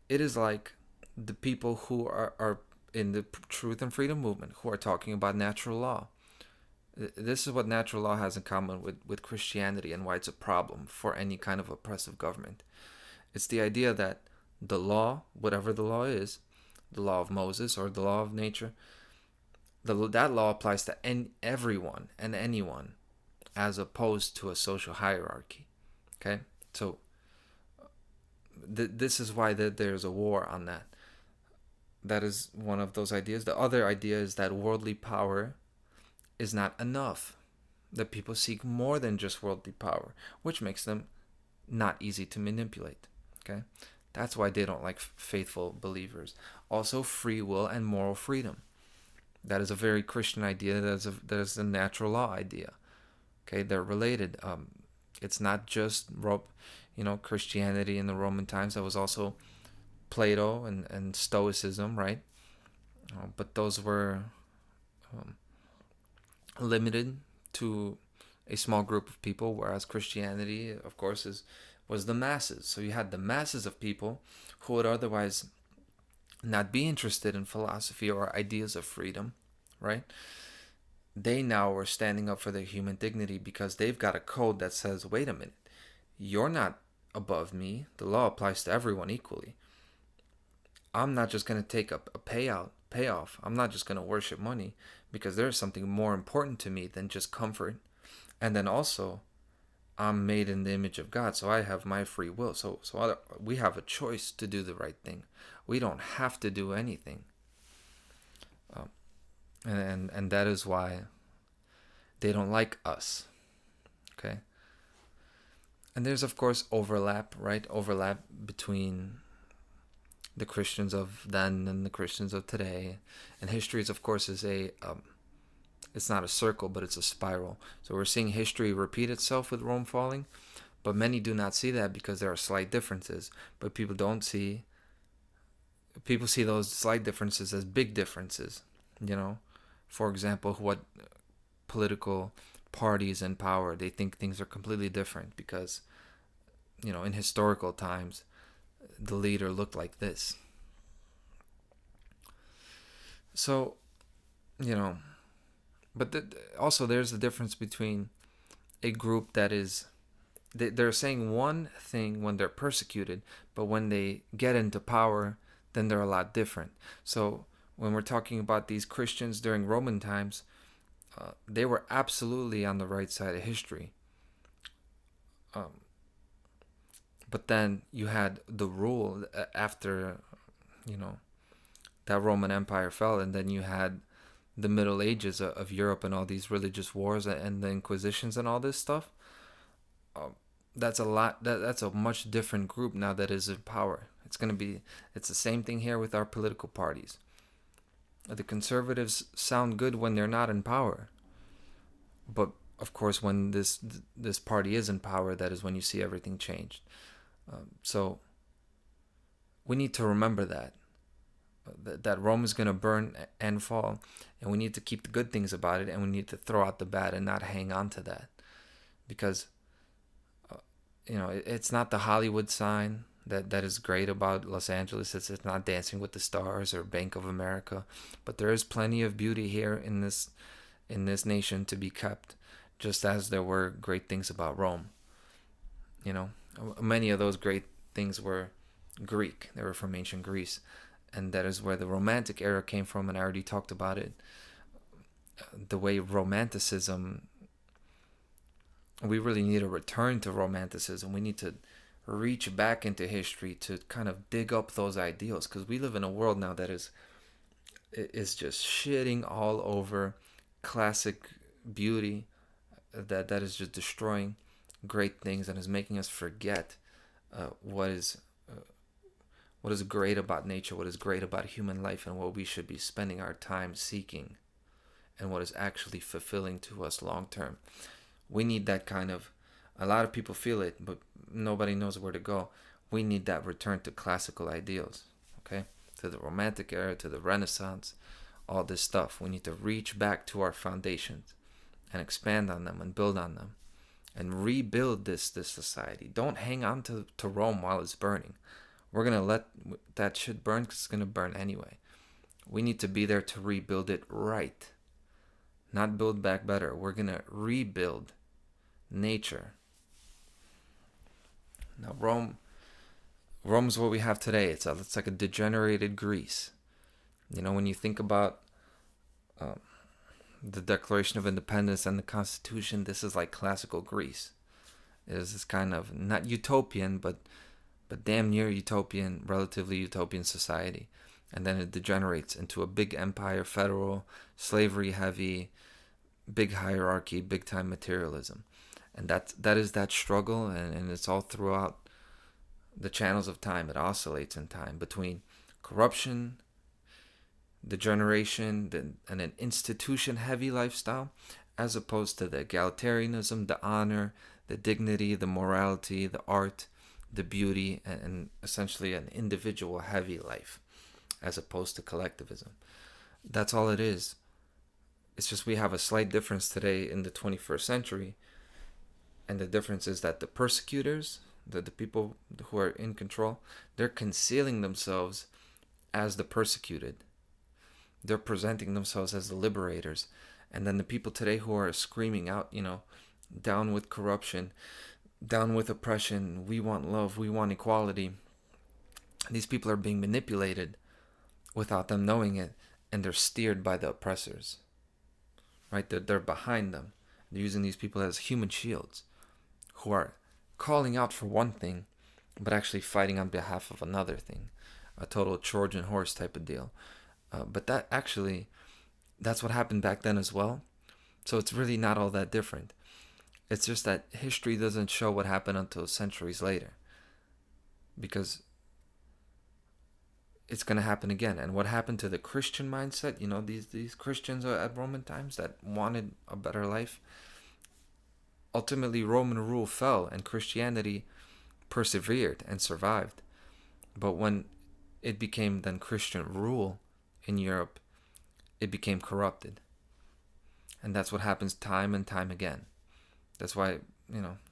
it is like the people who are in the truth and freedom movement, who are talking about natural law. This is what natural law has in common with Christianity and why it's a problem for any kind of oppressive government. It's the idea that the law, whatever the law is, the law of Moses or the law of nature, that law applies to everyone and anyone, as opposed to a social hierarchy. Okay? So this is why there's a war on that. That is one of those ideas. The other idea is that worldly power is not enough. That people seek more than just worldly power, which makes them not easy to manipulate. Okay? That's why they don't like faithful believers. Also, free will and moral freedom. That is a very Christian idea. That is a natural law idea. Okay, they're related. It's not just Christianity in the Roman times. That was also Plato and Stoicism, right? But those were limited to a small group of people, whereas Christianity, of course, was the masses. So you had the masses of people who would otherwise not be interested in philosophy or ideas of freedom, right? They now were standing up for their human dignity because they've got a code that says, wait a minute, you're not above me. The law applies to everyone equally. I'm not just going to take a payoff. I'm not just going to worship money, because there's something more important to me than just comfort. And then also, I'm made in the image of God, so I have my free will. So we have a choice to do the right thing. We don't have to do anything. And that is why they don't like us. Okay? And there's, of course, overlap, right? Overlap between the Christians of then and the Christians of today. And history, of course, is it's not a circle, but it's a spiral. So we're seeing history repeat itself with Rome falling, but many do not see that because there are slight differences. But people see those slight differences as big differences. For example, what political parties in power, they think things are completely different because, in historical times, the leader looked like this. So, but also there's a difference between a group that is, they're saying one thing when they're persecuted, but when they get into power, then they're a lot different. So when we're talking about these Christians during Roman times, they were absolutely on the right side of history. But then you had the rule after, that Roman Empire fell, and then you had the Middle Ages of Europe and all these religious wars and the Inquisitions and all this stuff. that's a lot. That's a much different group now that is in power. It's the same thing here with our political parties. The conservatives sound good when they're not in power, but of course, when this party is in power, that is when you see everything changed. So we need to remember that Rome is going to burn and fall, and we need to keep the good things about it, and we need to throw out the bad and not hang on to that, because it's not the Hollywood sign that is great about Los Angeles. It's not Dancing with the Stars or Bank of America, but there is plenty of beauty here in this nation to be kept, just as there were great things about Rome. Many of those great things were Greek. They were from ancient Greece, and that is where the Romantic era came from, and I already talked about it. The way Romanticism, we really need a return to Romanticism. We need to reach back into history to kind of dig up those ideals, because we live in a world now that is just shitting all over classic beauty, that is just destroying great things and is making us forget what is great about nature, what is great about human life, and what we should be spending our time seeking, and what is actually fulfilling to us long term. We need that kind of, a lot of people feel it, but nobody knows where to go. We need that return to classical ideals, okay? To the Romantic era, to the Renaissance, all this stuff. We need to reach back to our foundations and expand on them and build on them and rebuild this society. Don't hang on to Rome while it's burning. We're going to let that shit burn because it's going to burn anyway. We need to be there to rebuild it right, not build back better. We're going to rebuild nature. Now, Rome's what we have today. It's like a degenerated Greece. When you think about the Declaration of Independence and the Constitution, this is like classical Greece. It is this kind of, not utopian, but damn near utopian, relatively utopian society. And then it degenerates into a big empire, federal, slavery heavy, big hierarchy, big time materialism. And that is that struggle, and it's all throughout the channels of time. It oscillates in time between corruption, degeneration, and an institution-heavy lifestyle, as opposed to the egalitarianism, the honor, the dignity, the morality, the art, the beauty, and essentially an individual-heavy life, as opposed to collectivism. That's all it is. It's just we have a slight difference today in the 21st century. And the difference is that the persecutors, the people who are in control, they're concealing themselves as the persecuted. They're presenting themselves as the liberators. And then the people today who are screaming out, down with corruption, down with oppression, we want love, we want equality. These people are being manipulated without them knowing it, and they're steered by the oppressors. Right? They're behind them. They're using these people as human shields, who are calling out for one thing, but actually fighting on behalf of another thing. A total Trojan horse type of deal. But that's what happened back then as well. So it's really not all that different. It's just that history doesn't show what happened until centuries later, because it's going to happen again. And what happened to the Christian mindset, these Christians at Roman times that wanted a better life, ultimately Roman rule fell and Christianity persevered and survived. But when it became then Christian rule in Europe, it became corrupted. And that's what happens time and time again. That's why,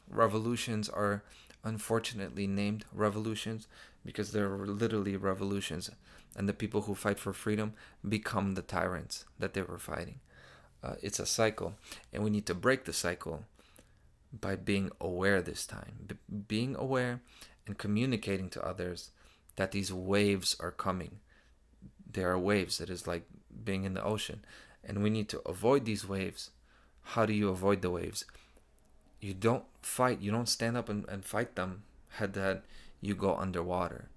revolutions are unfortunately named revolutions, because they're literally revolutions. And the people who fight for freedom become the tyrants that they were fighting. It's a cycle. And we need to break the cycle by being aware this time. Being aware and communicating to others that these waves are coming. There are waves. It is like being in the ocean. And we need to avoid these waves. How do you avoid the waves? You don't fight. You don't stand up and fight them head to head. You go underwater.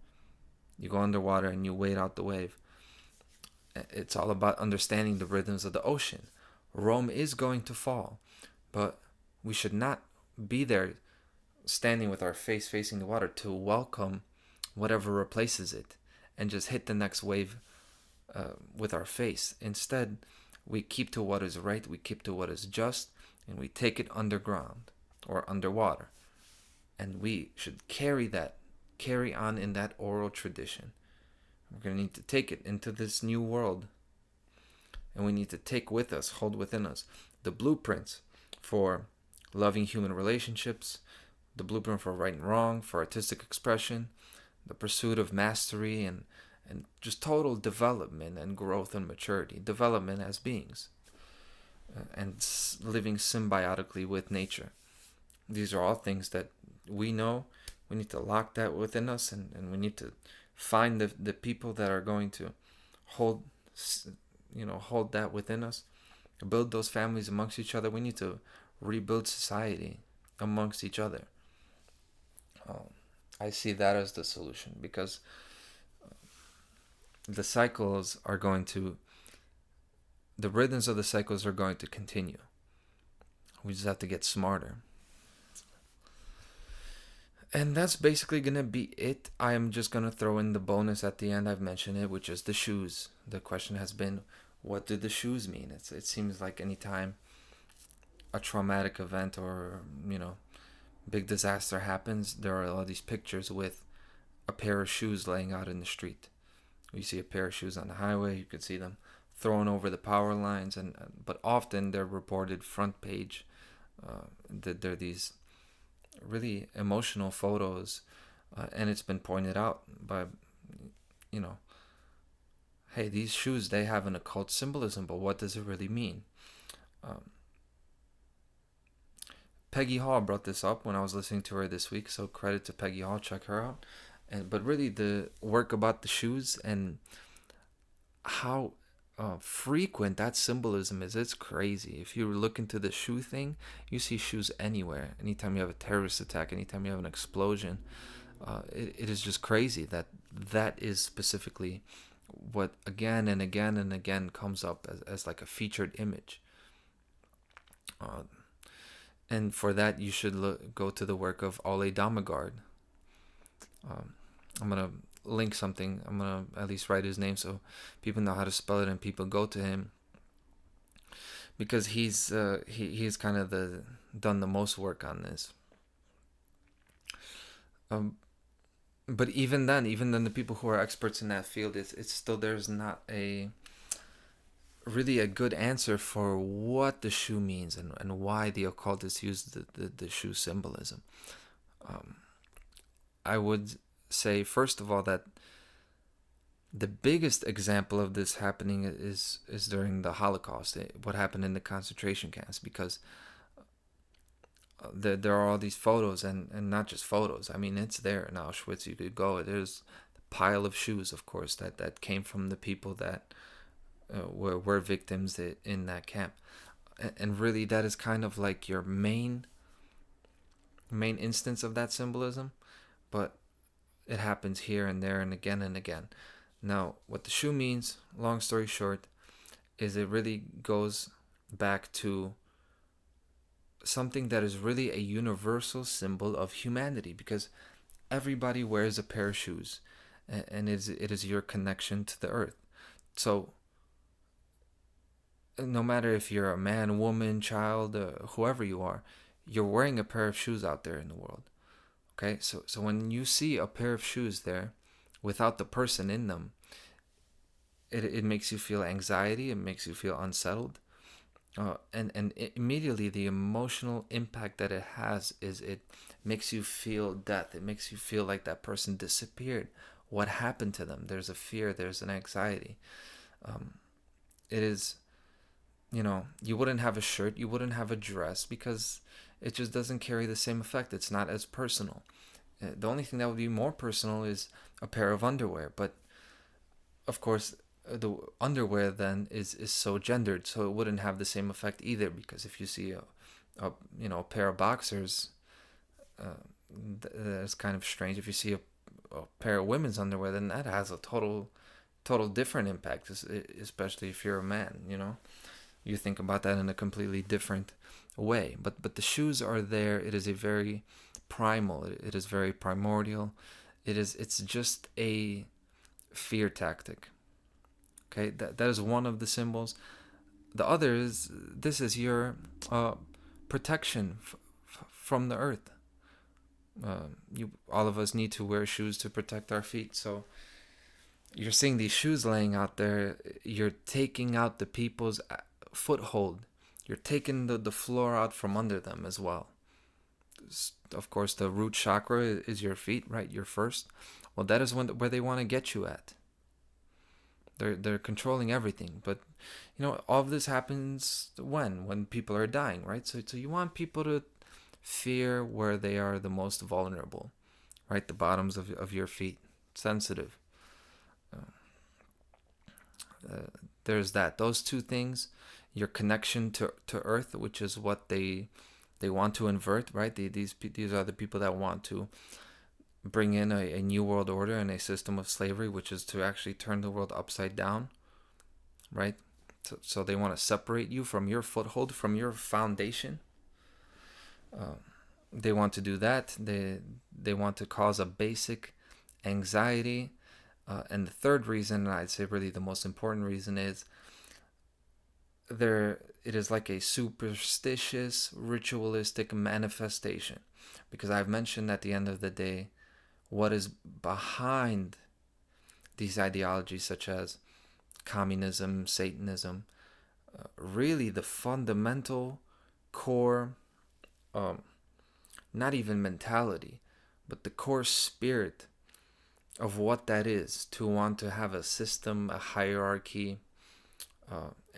You go underwater and you wait out the wave. It's all about understanding the rhythms of the ocean. Rome is going to fall, but we should not be there standing with our face facing the water to welcome whatever replaces it and just hit the next wave with our face. Instead, we keep to what is right, we keep to what is just, and we take it underground or underwater. And we should carry on in that oral tradition. We're going to need to take it into this new world. And we need to take with us, hold within us, the blueprints for loving human relationships, the blueprint for right and wrong, for artistic expression, the pursuit of mastery, and just total development and growth and maturity. Development as beings. And living symbiotically with nature. These are all things that we know. We need to lock that within us, and we need to find the people that are going to hold that within us, build those families amongst each other. We need to rebuild society amongst each other. I see that as the solution, because the rhythms of the cycles are going to continue. We just have to get smarter. And that's basically going to be it. I am just going to throw in the bonus at the end. I've mentioned it, which is the shoes. The question has been, what do the shoes mean? It seems like anytime a traumatic event or, big disaster happens, there are all these pictures with a pair of shoes laying out in the street. You see a pair of shoes on the highway, you could see them thrown over the power lines, but often they're reported front page. They're these really emotional photos, and it's been pointed out by, hey, these shoes, they have an occult symbolism, but what does it really mean? Peggy Hall brought this up when I was listening to her this week, so credit to Peggy Hall, check her out. But really, the work about the shoes and how frequent that symbolism is, it's crazy. If you look into the shoe thing, you see shoes anywhere. Anytime you have a terrorist attack, anytime you have an explosion, it is just crazy that is specifically what again and again and again comes up as like a featured image. And for that, you should go to the work of Ole Dammegard. I'm going to link something. I'm going to at least write his name so people know how to spell it and people go to him. Because he's kind of done the most work on this. But even then the people who are experts in that field, it's still, there's not really a good answer for what the shoe means and why the occultists use the shoe symbolism. I would say, first of all, that the biggest example of this happening is during the Holocaust, what happened in the concentration camps, because there are all these photos, and not just photos. I mean, it's there in Auschwitz. You could go. There's a pile of shoes, of course, that came from the people that were victims in that camp. And really, that is kind of like your main instance of that symbolism. But it happens here and there and again and again. Now, what the shoe means, long story short, is it really goes back to something that is really a universal symbol of humanity, because everybody wears a pair of shoes, and it is your connection to the earth. So no matter if you're a man, woman, child, whoever you are, you're wearing a pair of shoes out there in the world. Okay, so when you see a pair of shoes there without the person in them, it makes you feel anxiety, it makes you feel unsettled. And immediately the emotional impact that it has is it makes you feel death. It makes you feel like that person disappeared. What happened to them? There's a fear, there's an anxiety. It is, you wouldn't have a shirt, you wouldn't have a dress, because it just doesn't carry the same effect. It's not as personal. The only thing that would be more personal is a pair of underwear. But, of course, the underwear then is so gendered, so it wouldn't have the same effect either, because if you see a pair of boxers, that's kind of strange. If you see a pair of women's underwear, then that has a total different impact, especially if you're a man. You think about that in a completely different way. But the shoes are there. It is a very primal. It is very primordial. It's just a fear tactic. Okay, that is one of the symbols. The other is, this is your protection from the earth. All of us need to wear shoes to protect our feet. So you're seeing these shoes laying out there. You're taking out the people's foothold. You're taking the floor out from under them as well. Of course, the root chakra is your feet, right? Your first. Well, that is where they want to get you at. They're controlling everything. But all of this happens when people are dying, right? So you want people to fear where they are the most vulnerable, right? The bottoms of your feet, sensitive. There's that. Those two things, your connection to Earth, which is what they want to invert, right? These are the people that want to bring in a new world order and a system of slavery, which is to actually turn the world upside down, right? So they want to separate you from your foothold, from your foundation. They want to do that. They want to cause a basic anxiety. And the third reason, and I'd say really the most important reason, is it is like a superstitious, ritualistic manifestation. Because I've mentioned at the end of the day, what is behind these ideologies such as communism, Satanism, really the fundamental core, not even mentality, but the core spirit of what that is, to want to have a system, a hierarchy,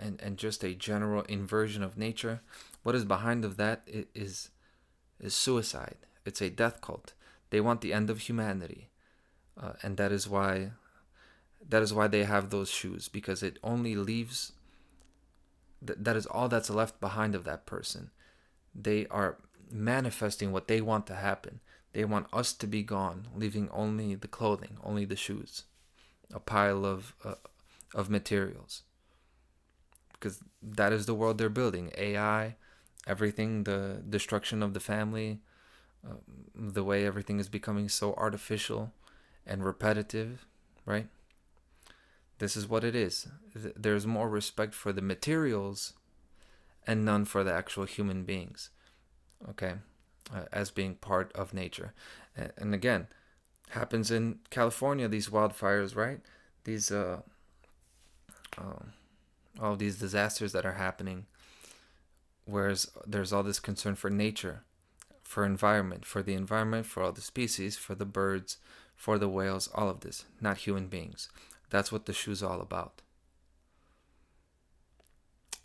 and just a general inversion of nature. What is behind of that is suicide. It's a death cult. They want the end of humanity, and that is why they have those shoes, because it only leaves. That is all that's left behind of that person. They are manifesting what they want to happen. They want us to be gone, leaving only the clothing, only the shoes, a pile of materials. Because that is the world they're building. AI, everything, the destruction of the family, the way everything is becoming so artificial and repetitive, right? This is what it is. There's more respect for the materials and none for the actual human beings, okay, as being part of nature. And again, happens in California, these wildfires, right? These all these disasters that are happening, whereas there's all this concern for nature, for environment, for the environment, for all the species, for the birds, for the whales, all of this, not human beings. That's what the shoe's all about.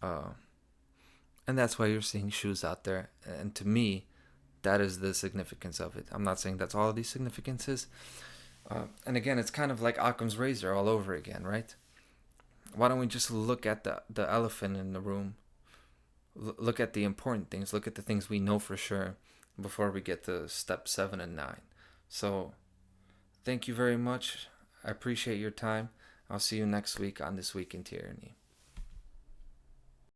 And that's why you're seeing shoes out there. And to me, that is the significance of it. I'm not saying that's all of these significances. And again, it's kind of like Occam's razor all over again, right? Why don't we just look at the elephant in the room? Look at the important things. Look at the things we know for sure before we get to step 7 and 9. So, thank you very much. I appreciate your time. I'll see you next week on This Week in Tyranny.